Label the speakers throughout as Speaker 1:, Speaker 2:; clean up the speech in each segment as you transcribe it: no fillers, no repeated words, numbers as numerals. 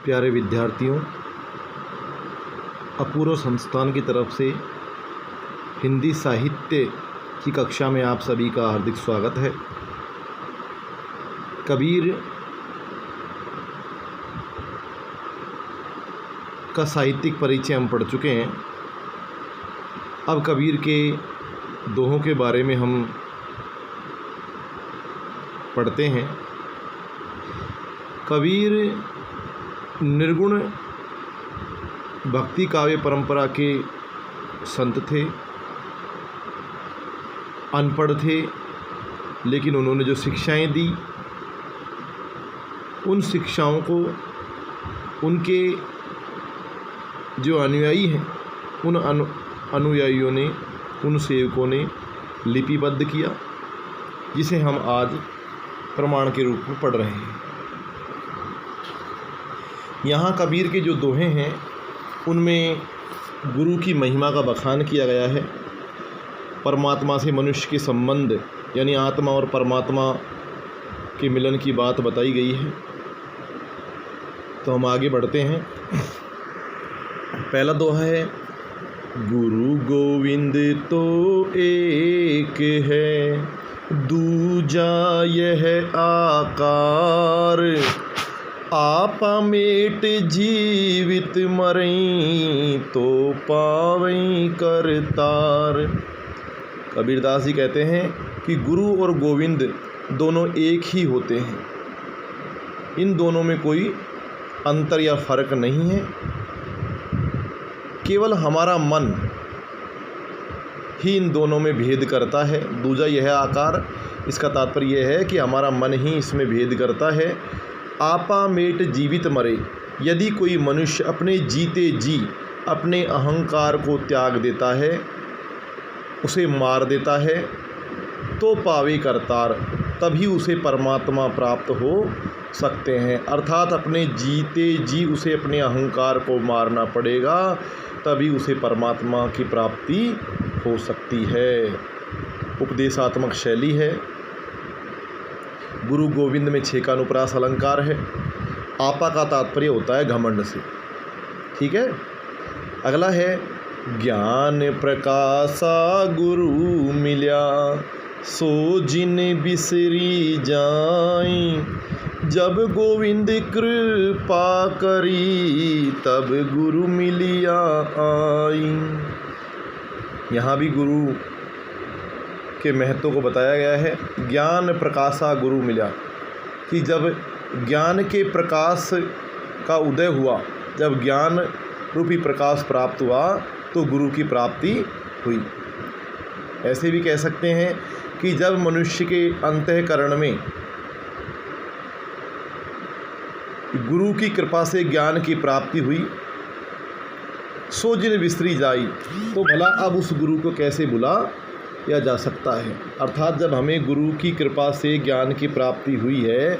Speaker 1: प्यारे विद्यार्थियों, अपूर्व संस्थान की तरफ से हिंदी साहित्य की कक्षा में आप सभी का हार्दिक स्वागत है। कबीर का साहित्यिक परिचय हम पढ़ चुके हैं। अब कबीर के दोहों के बारे में हम पढ़ते हैं। कबीर निर्गुण भक्ति काव्य परंपरा के संत थे, अनपढ़ थे, लेकिन उन्होंने जो शिक्षाएं दी उन शिक्षाओं को उनके जो अनुयायी हैं उन अनुयायियों ने, उन सेवकों ने लिपिबद्ध किया, जिसे हम आज प्रमाण के रूप में पढ़ रहे हैं। यहाँ कबीर के जो दोहे हैं उनमें गुरु की महिमा का बखान किया गया है। परमात्मा से मनुष्य के संबंध यानी आत्मा और परमात्मा के मिलन की बात बताई गई है। तो हम आगे बढ़ते हैं। पहला दोहा है, गुरु गोविंद तो एक है, दूजा यह आकार, आपा मेट जीवित मरई, तो पावई करतार। कबीरदास जी कहते हैं कि गुरु और गोविंद दोनों एक ही होते हैं। इन दोनों में कोई अंतर या फर्क नहीं है। केवल हमारा मन ही इन दोनों में भेद करता है। दूजा यह आकार, इसका तात्पर्य यह है कि हमारा मन ही इसमें भेद करता है। आपा मेट जीवित मरे, यदि कोई मनुष्य अपने जीते जी अपने अहंकार को त्याग देता है, उसे मार देता है, तो पावे करतार, तभी उसे परमात्मा प्राप्त हो सकते हैं। अर्थात अपने जीते जी उसे अपने अहंकार को मारना पड़ेगा, तभी उसे परमात्मा की प्राप्ति हो सकती है। उपदेशात्मक शैली है। गुरु गोविंद में 6 का अनुप्रास अलंकार है। आपा का तात्पर्य होता है घमंड से। ठीक है। अगला है, ज्ञान प्रकाशा गुरु मिल्या, सो जिन बिसरी जाई, जब गोविंद कृपा करी, तब गुरु मिलिया आई। यहाँ भी गुरु के महत्व को बताया गया है। ज्ञान प्रकाशा गुरु मिला, कि जब ज्ञान के प्रकाश का उदय हुआ, जब ज्ञान रूपी प्रकाश प्राप्त हुआ, तो गुरु की प्राप्ति हुई। ऐसे भी कह सकते हैं कि जब मनुष्य के अंतःकरण में गुरु की कृपा से ज्ञान की प्राप्ति हुई, सो जिन बिसरी जाई, तो भला अब उस गुरु को कैसे भुला या जा सकता है। अर्थात जब हमें गुरु की कृपा से ज्ञान की प्राप्ति हुई है,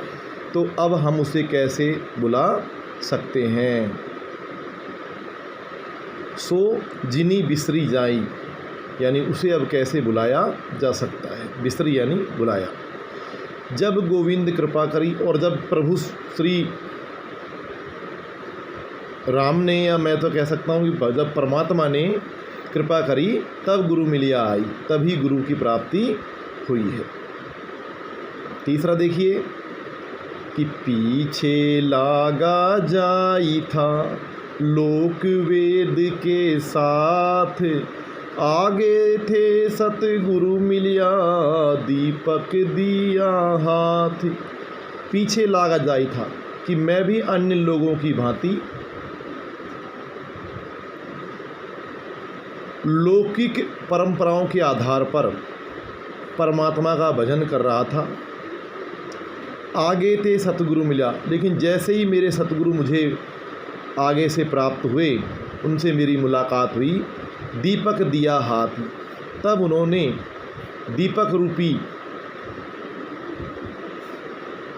Speaker 1: तो अब हम उसे कैसे बुला सकते हैं। सो जिनी बिसरी जाई, यानी उसे अब कैसे बुलाया जा सकता है। बिसरी यानी बुलाया। जब गोविंद कृपा करी, और जब प्रभु श्री राम ने, या मैं तो कह सकता हूँ कि जब परमात्मा ने कृपा करी, तब गुरु मिलिया आई, तभी गुरु की प्राप्ति हुई है। तीसरा देखिए कि पीछे लागा जाई था लोक वेद के साथ, आगे थे सतगुरु मिलिया, दीपक दिया हाथ। पीछे लागा जाई था कि मैं भी अन्य लोगों की भांति लौकिक परंपराओं के आधार पर परमात्मा का भजन कर रहा था। आगे थे सतगुरु मिला, लेकिन जैसे ही मेरे सतगुरु मुझे आगे से प्राप्त हुए, उनसे मेरी मुलाकात हुई, दीपक दिया हाथ, तब उन्होंने दीपक रूपी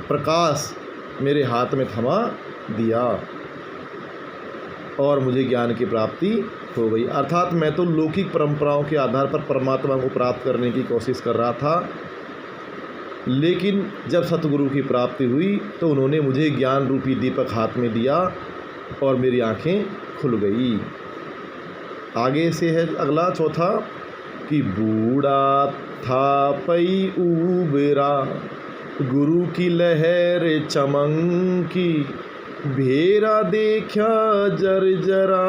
Speaker 1: प्रकाश मेरे हाथ में थमा दिया और मुझे ज्ञान की प्राप्ति हो गई। अर्थात मैं तो लौकिक परंपराओं के आधार पर परमात्मा को प्राप्त करने की कोशिश कर रहा था, लेकिन जब सतगुरु की प्राप्ति हुई तो उन्होंने मुझे ज्ञान रूपी दीपक हाथ में दिया और मेरी आंखें खुल गई। आगे से है अगला चौथा कि बूढ़ा था पई उबरा, गुरु की लहर चमकी, भेरा देखा जर्जरा,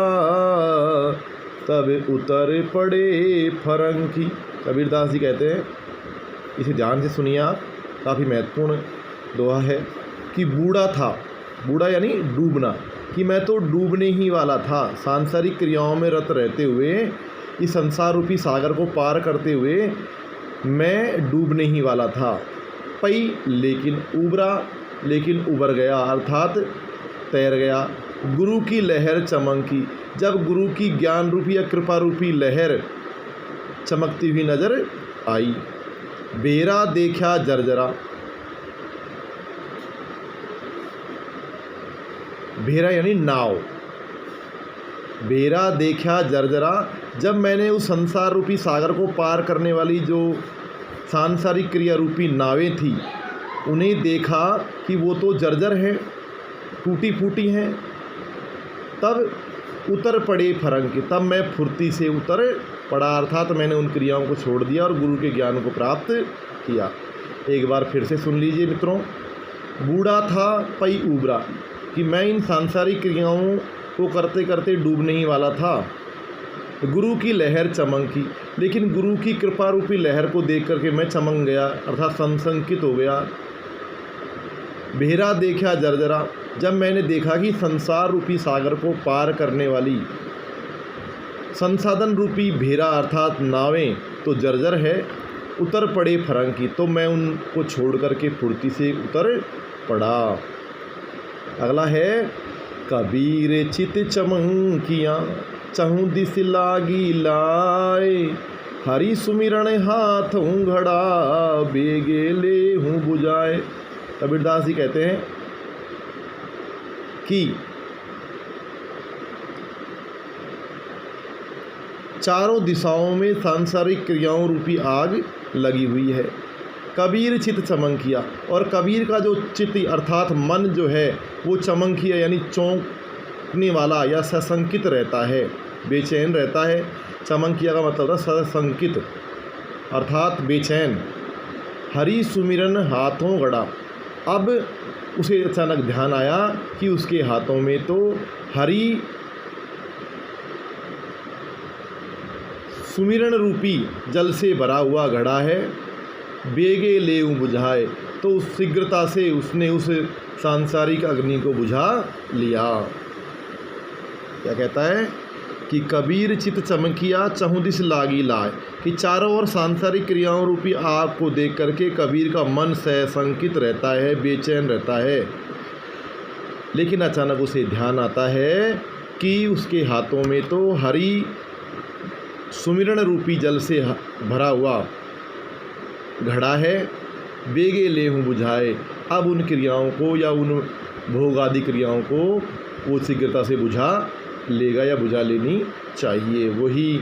Speaker 1: तब उतर पड़े फरंकी। कबीरदास जी कहते हैं, इसे ध्यान से सुनिए आप, काफ़ी महत्वपूर्ण दोहा है कि बूढ़ा था, बूढ़ा यानी डूबना, कि मैं तो डूबने ही वाला था, सांसारिक क्रियाओं में रत रहते हुए, इस संसार रूपी सागर को पार करते हुए मैं डूबने ही वाला था। पई लेकिन उबरा, लेकिन उबर गया अर्थात तैर गया। गुरु की लहर चमकी, जब गुरु की ज्ञान रूपी या कृपा रूपी लहर चमकती हुई नजर आई। बेरा देखा जर्जरा, भेरा यानी नाव, बेरा देखा जर्जरा, जब मैंने उस संसार रूपी सागर को पार करने वाली जो सांसारिक क्रिया रूपी नावें थी उन्हें देखा कि वो तो जर्जर हैं, टूटी फूटी हैं, तब उतर पड़े फरंक, तब मैं फुर्ती से उतर पड़ा अर्थात मैंने उन क्रियाओं को छोड़ दिया और गुरु के ज्ञान को प्राप्त किया। एक बार फिर से सुन लीजिए मित्रों। बूढ़ा था पई उबरा, कि मैं इन सांसारिक क्रियाओं को करते करते डूबने ही वाला था। गुरु की लहर चमकी, लेकिन गुरु की कृपा रूपी लहर को देख करके मैं चमक गया अर्थात संशंकित हो गया। भेरा देखा जर्जरा, जब मैंने देखा कि संसार रूपी सागर को पार करने वाली संसाधन रूपी भेरा अर्थात नावें तो जर्जर है, उतर पड़े फरंकी, तो मैं उनको छोड़ करके फुर्ती से उतर पड़ा। अगला है कबीर चित चमकिया, चहु दिस लागी लाए, हरि सुमिरन हाथ घड़ा, बेगे ले हूँ बुझाए। कबीरदास जी कहते हैं कि चारों दिशाओं में सांसारिक क्रियाओं रूपी आग लगी हुई है। कबीर चित चमकिया, और कबीर का जो चित्त अर्थात मन जो है वो चमकिया यानी चौंकने वाला या सशंकित रहता है, बेचैन रहता है। चमकिया का मतलब था सशंकित अर्थात बेचैन। हरि सुमिरन हाथों गड़ा, अब उसे अचानक ध्यान आया कि उसके हाथों में तो हरि सुमिरन रूपी जल से भरा हुआ घड़ा है। बेगे लेऊं बुझाए, तो उस शीघ्रता से उसने उस सांसारिक अग्नि को बुझा लिया। क्या कहता है कि कबीर चित चमकिया, चहुं दिस लागी लाए, कि चारों ओर सांसारिक क्रियाओं रूपी आग को देख करके कबीर का मन सशंकित रहता है, बेचैन रहता है। लेकिन अचानक उसे ध्यान आता है कि उसके हाथों में तो हरि सुमिरन रूपी जल से भरा हुआ घड़ा है। बेगे ले हूँ बुझाए, अब उन क्रियाओं को या उन भोग आदि क्रियाओं को वो शीघ्रता से बुझा लेगा या बुझा लेनी चाहिए। वही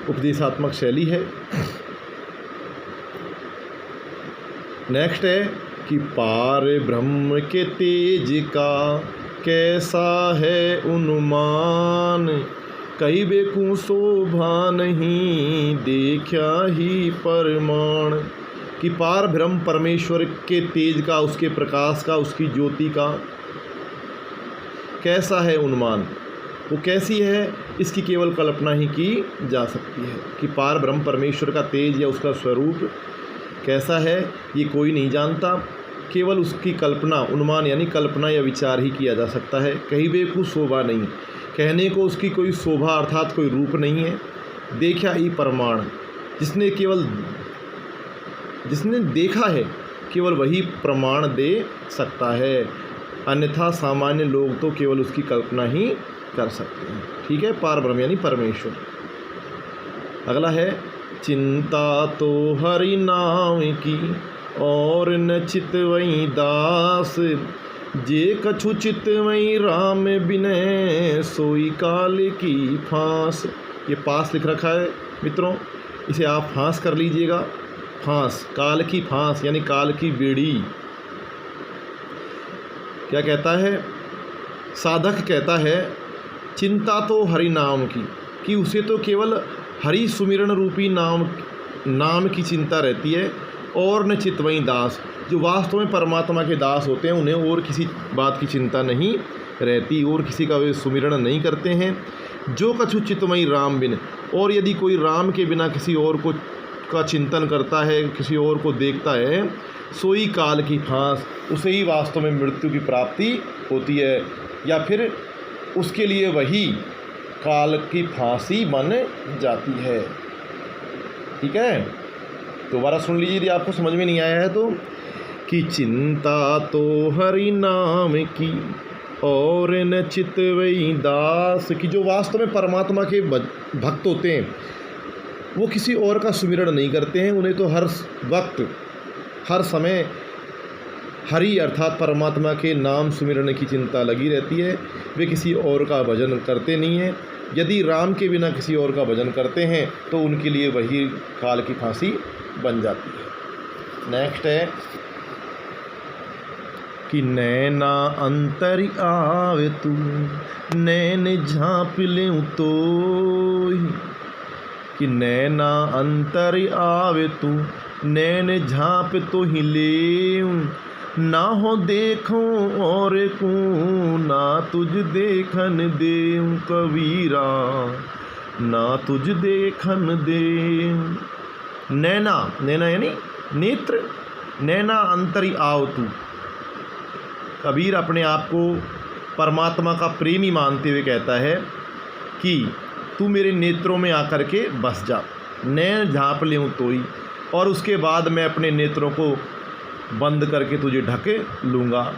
Speaker 1: उपदेशात्मक शैली है। नेक्स्ट है कि पार ब्रह्म के तेज का कैसा है उन्मान, कई बेकू शोभा नहीं देखा ही परमाण। कि पार ब्रह्म परमेश्वर के तेज का, उसके प्रकाश का, उसकी ज्योति का कैसा है उन्मान, वो कैसी है इसकी केवल कल्पना ही की जा सकती है। कि पार ब्रह्म परमेश्वर का तेज या उसका स्वरूप कैसा है ये कोई नहीं जानता, केवल उसकी कल्पना, उन्मान यानी कल्पना या विचार ही किया जा सकता है। कहीं बेकू शोभा नहीं, कहने को उसकी कोई शोभा अर्थात कोई रूप नहीं है। देखा ही प्रमाण, जिसने देखा है केवल वही प्रमाण दे सकता है, अन्यथा सामान्य लोग तो केवल उसकी कल्पना ही कर सकते हैं। ठीक है, पार ब्रह्म यानी परमेश्वर। अगला है चिंता तो हरि नाम की, और न चितवई दास, जे कछु चितवई राम बिनय, सोई काल की फांस। ये पास लिख रखा है मित्रों, इसे आप फांस कर लीजिएगा। फांस, काल की फांस यानी काल की बेड़ी। क्या कहता है साधक? कहता है चिंता तो हरि नाम की, कि उसे तो केवल हरि सुमिरन रूपी नाम की चिंता रहती है। और न चितवई दास, जो वास्तव में परमात्मा के दास होते हैं उन्हें और किसी बात की चिंता नहीं रहती, और किसी का वे सुमिरण नहीं करते हैं। जो कछु चितमयी राम बिन, और यदि कोई राम के बिना किसी और को का चिंतन करता है, किसी और को देखता है, सोई काल की फांस, उसे ही वास्तव में मृत्यु की प्राप्ति होती है, या फिर उसके लिए वही काल की फांसी बन जाती है। ठीक है, दोबारा सुन लीजिए यदि आपको समझ में नहीं आया है तो। कि चिंता तो हरि नाम की और न चितवई दास, कि जो वास्तव में परमात्मा के भक्त होते हैं वो किसी और का सुमिरण नहीं करते हैं, उन्हें तो हर वक्त हर समय हरि अर्थात परमात्मा के नाम सुमिरन की चिंता लगी रहती है। वे किसी और का भजन करते नहीं हैं। यदि राम के बिना किसी और का भजन करते हैं तो उनके लिए वही काल की फांसी बन जाती है। नेक्स्ट है कि नैना अंतर आवे तू नैन झाँप लेऊँ तो, कि नैना अंतर आवे तू नैन झाँप तो ही लेऊँ, ना हो देखूं और को ना तुझ देखन देऊँ कबीरा, ना तुझ देखन देऊँ। नैना, नैना यानी नेत्र, नैना अंतरी आव तू। कबीर अपने आप को परमात्मा का प्रेमी मानते हुए कहता है कि तू मेरे नेत्रों में आकर के बस जा, नैन झाँप लेऊँ तोई, और उसके बाद मैं अपने नेत्रों को बंद करके तुझे ढक लूँगा।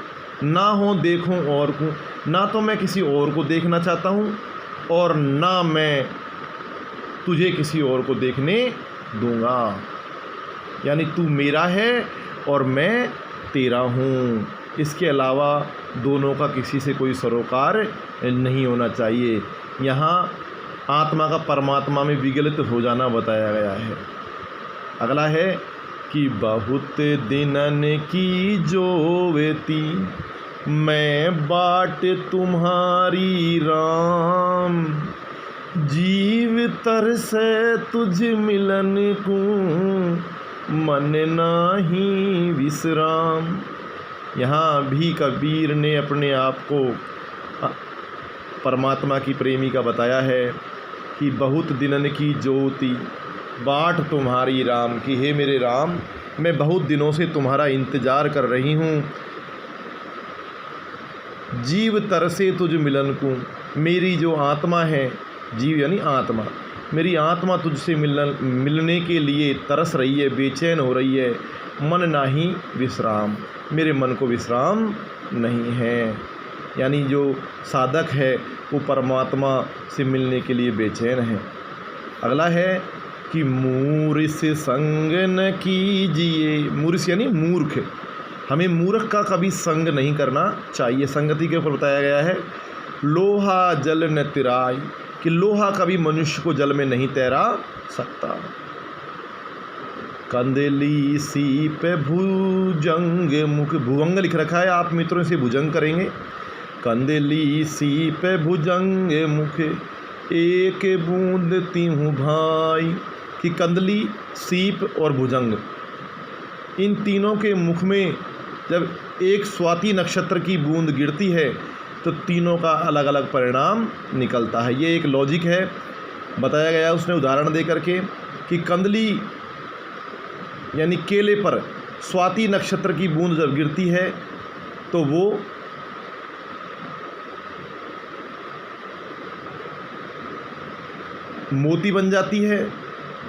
Speaker 1: ना हो देखूं और को, ना तो मैं किसी और को देखना चाहता हूँ और ना मैं तुझे किसी और को देखने दूँगा। यानी तू मेरा है और मैं तेरा हूँ, इसके अलावा दोनों का किसी से कोई सरोकार नहीं होना चाहिए। यहाँ आत्मा का परमात्मा में विगलित हो जाना बताया गया है। अगला है कि बहुत दिनन की जोवेती मैं बाट तुम्हारी राम, जीव तरसे तुझ मिलन को मन नाही विश्राम। यहाँ भी कबीर ने अपने आप को परमात्मा की प्रेमी का बताया है कि बहुत दिनन की ज्योति बाट तुम्हारी राम, की हे मेरे राम मैं बहुत दिनों से तुम्हारा इंतज़ार कर रही हूँ। जीव तरसे तुझ मिलन को, मेरी जो आत्मा है, जीव यानी आत्मा, मेरी आत्मा तुझसे मिलने के लिए तरस रही है, बेचैन हो रही है। मन नाही विश्राम, मेरे मन को विश्राम नहीं है। यानी जो साधक है वो परमात्मा से मिलने के लिए बेचैन है। अगला है कि मूर्ख संग न कीजिए, मूर्ख यानी मूर्ख, हमें मूर्ख का कभी संग नहीं करना चाहिए। संगति के ऊपर बताया गया है लोहा जल न तिराई, कि लोहा कभी मनुष्य को जल में नहीं तैरा सकता। कंदली सीप भुजंग मुख, भुवंग लिख रखा है, आप मित्रों से भुजंग करेंगे। कंदली सीप भुजंग मुख एक बूंद तीहूँ भाई, कि कंदली, सीप और भुजंग, इन तीनों के मुख में जब एक स्वाति नक्षत्र की बूंद गिरती है तो तीनों का अलग अलग परिणाम निकलता है। ये एक लॉजिक है, बताया गया उसने उदाहरण दे करके कि कंदली यानी केले पर स्वाति नक्षत्र की बूंद जब गिरती है तो वो मोती बन जाती है,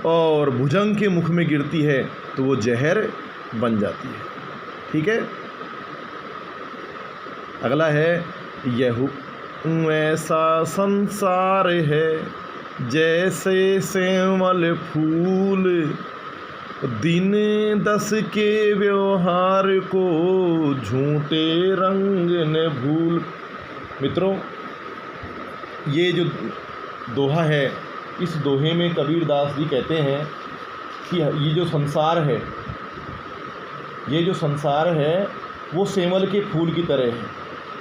Speaker 1: और भुजंग के मुख में गिरती है तो वो जहर बन जाती है। ठीक है, अगला है यह ऐसा संसार है जैसे सेवल फूल, दिन 10 के व्यवहार को झूठे रंग न भूल। मित्रों, ये जो दोहा है, इस दोहे में कबीर दास जी कहते हैं कि ये जो संसार है वो सेमल के फूल की तरह है,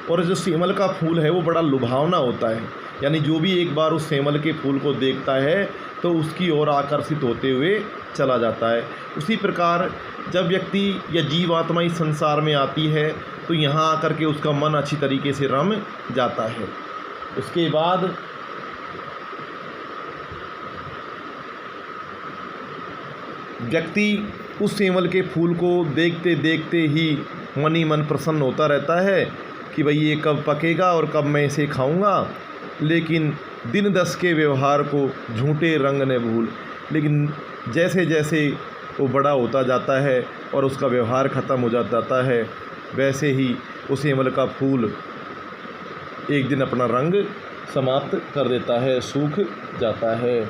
Speaker 1: और जो सेमल का फूल है वो बड़ा लुभावना होता है, यानी जो भी एक बार उस सेमल के फूल को देखता है तो उसकी ओर आकर्षित होते हुए चला जाता है। उसी प्रकार जब व्यक्ति या जीवात्मा इस संसार में आती है तो यहाँ आकर के उसका मन अच्छी तरीके से रम जाता है। उसके बाद व्यक्ति उस सेमल के फूल को देखते देखते ही मन ही मन प्रसन्न होता रहता है कि भाई ये कब पकेगा और कब मैं इसे खाऊंगा। लेकिन दिन दस के व्यवहार को झूठे रंग ने भूल, लेकिन जैसे जैसे वो बड़ा होता जाता है और उसका व्यवहार ख़त्म हो जाता है, वैसे ही उस सेमल का फूल एक दिन अपना रंग समाप्त कर देता है, सूख जाता है।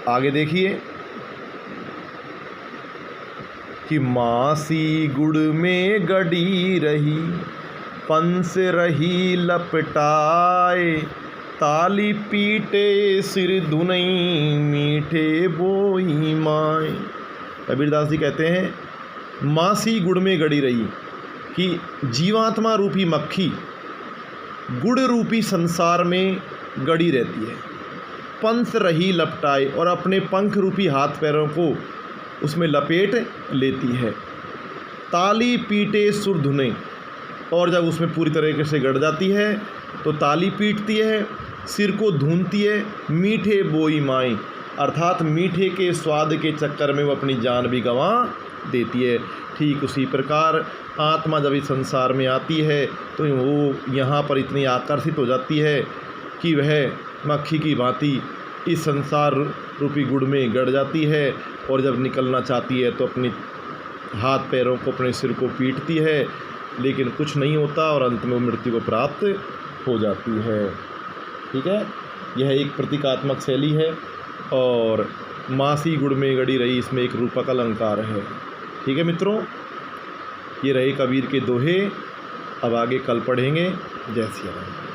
Speaker 1: आगे देखिए कि मासी गुड़ में गड़ी रही, पंस रही लपटाए, ताली पीटे सिर धुनई, मीठे बोई माए। कबीरदास जी कहते हैं मासी गुड़ में गड़ी रही, कि जीवात्मा रूपी मक्खी गुड़ रूपी संसार में गड़ी रहती है, पंस रही लपटाए, और अपने पंख रूपी हाथ पैरों को उसमें लपेट लेती है। ताली पीटे सुर धुने, और जब उसमें पूरी तरीके से गड़ जाती है तो ताली पीटती है, सिर को धूनती है, मीठे बोई माई, अर्थात मीठे के स्वाद के चक्कर में वो अपनी जान भी गंवा देती है। ठीक उसी प्रकार आत्मा जब इस संसार में आती है तो वो यहाँ पर इतनी आकर्षित हो जाती है कि वह मक्खी की भांति इस संसार रूपी गुड़ में गड़ जाती है, और जब निकलना चाहती है तो अपने हाथ पैरों को, अपने सिर को पीटती है, लेकिन कुछ नहीं होता और अंत में वो मृत्यु को प्राप्त हो जाती है। ठीक है, यह एक प्रतीकात्मक शैली है, और मासी गुड़ में गड़ी रही, इसमें एक रूपक अलंकार है। ठीक है मित्रों, ये रहे कबीर के दोहे। अब आगे कल पढ़ेंगे। जय सिया राम।